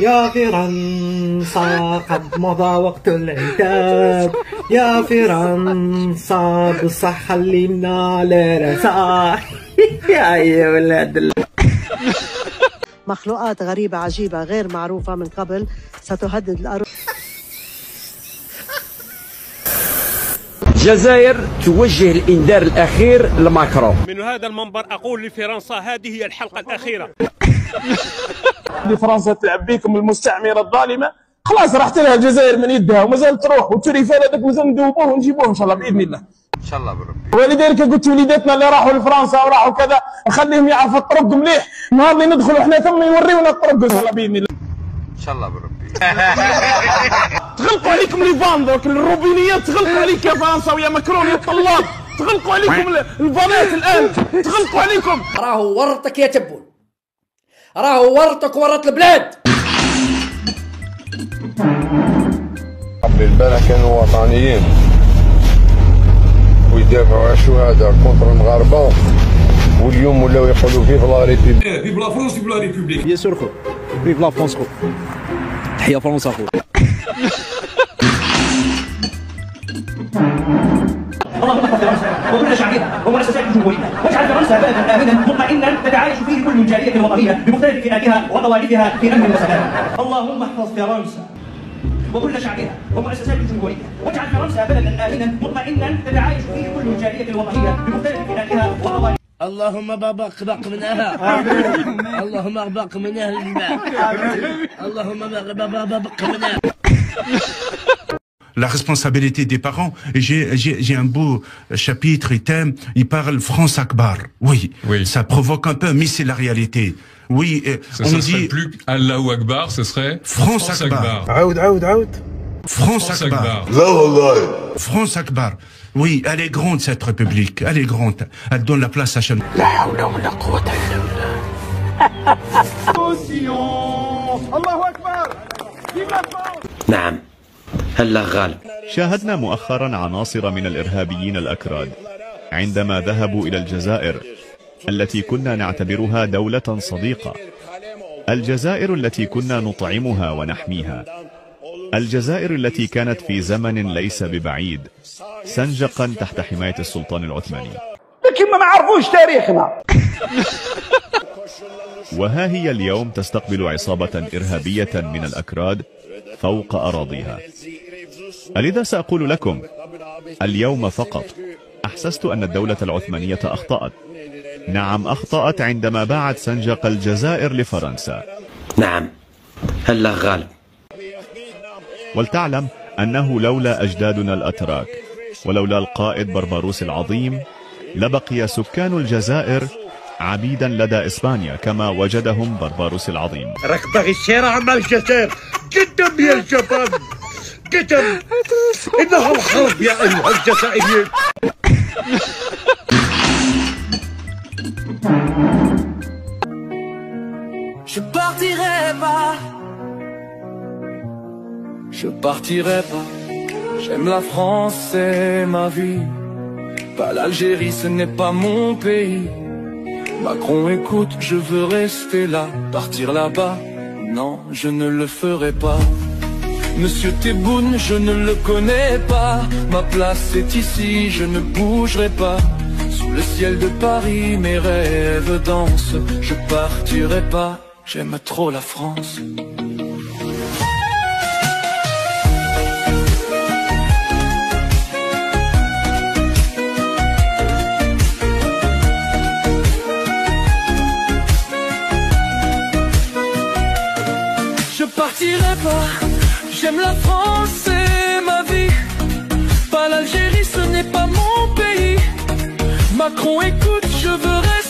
يا فرنسا قد مضى وقت العتاب، يا فرنسا بصح خلينا على راسها. يا ولاد مخلوقات غريبة عجيبة غير معروفة من قبل ستهدد الأرض. الجزائر توجه الإنذار الأخير لماكرون. من هذا المنبر أقول لفرنسا هذه هي الحلقة الأخيرة. فرنسا تلعب بكم المستعمرة الظالمة، خلاص راحت لها الجزائر من يدها ومازال تروح، والتوريفان هذاك مازال ندوبوه ونجيبوه إن شاء الله بإذن الله. إن شاء الله بربي. ولذلك قلت وليداتنا اللي راحوا لفرنسا وراحوا كذا نخليهم يعرفوا الطرق مليح، نهار اللي ندخلوا احنا ثم يوريونا الطرق إن شاء الله بإذن الله. إن شاء الله بربي. تغلقوا عليكم لي فاندوك الروبينيات، تغلقوا عليك يا فرنسا ويا ماكرون يا طلاب، تغلقوا عليكم الفانات الآن، تغلقوا عليكم. راهو ورطك يا تبون، راهو ورطك ورط البلاد. البارح كانوا وطنيين ويدافعوا على الشهداء كونتر المغاربه، واليوم ولاو يقولوا فيف لا ريبوبليك. فيف لا فرونس فيف لا ريبوبليك. بيان سور خو، فيف لا فرونس خو. تحيا فرنسا خو. اللهم احفظ فرنسا وكل شعبها ومؤسسات الجمهوريه، واجعل فرنسا بلدا امنا مطمئنا تتعايش فيه كل الجاليه الوطنيه بمختلف فئاتها وطوائفها في امن وسلام. اللهم احفظ فرنسا وكل شعبها ومؤسسات الجمهوريه، واجعل فرنسا بلدا امنا مطمئنا تتعايش فيه كل الجاليه الوطنيه بمختلف فئاتها وطوائفها. اللهم بق منها، اللهم بق منها الماء، اللهم بق منها. La responsabilité des parents, j'ai un beau chapitre et thème, il parle France Akbar. Oui, ça provoque un peu, mais c'est la réalité. Oui, ça serait plus Allahu Akbar, ce serait France Akbar. France Akbar. France Akbar. Oui, elle est grande cette république, elle est grande. Elle donne la place à chaque. La hawla wa la quwwata illa billah. Allahu Akbar. نعم. هلا غالب. شاهدنا مؤخرا عناصر من الإرهابيين الأكراد عندما ذهبوا إلى الجزائر التي كنا نعتبرها دولة صديقة، الجزائر التي كنا نطعمها ونحميها، الجزائر التي كانت في زمن ليس ببعيد سنجقا تحت حماية السلطان العثماني. لكن ما نعرفوش تاريخنا. وها هي اليوم تستقبل عصابة إرهابية من الأكراد فوق أراضيها. لذا سأقول لكم اليوم فقط أحسست أن الدولة العثمانية أخطأت. نعم أخطأت عندما باعت سنجق الجزائر لفرنسا. نعم هلا غالب. ولتعلم أنه لولا أجدادنا الأتراك ولولا القائد بربروس العظيم لبقي سكان الجزائر عبيدا لدى إسبانيا كما وجدهم بربروس العظيم. راك باغي الشارع مع الجزائر، قدم يا الشباب قدم، إنها الحرب يا أيها الجزائريين. Je partirai pas, je partirai pas. J'aime la France, c'est ma vie. Pas l'Algérie, ce n'est pas mon pays. Macron, écoute, je veux rester là. Partir là-bas, non, je ne le ferai pas. Monsieur Tebboune, je ne le connais pas. Ma place est ici, je ne bougerai pas. Sous le ciel de Paris, mes rêves dansent. Je partirai pas, j'aime trop la France. Je partirai pas, j'aime la France, c'est ma vie. Pas l'Algérie, ce n'est pas mon pays. Macron, écoute, je veux rester.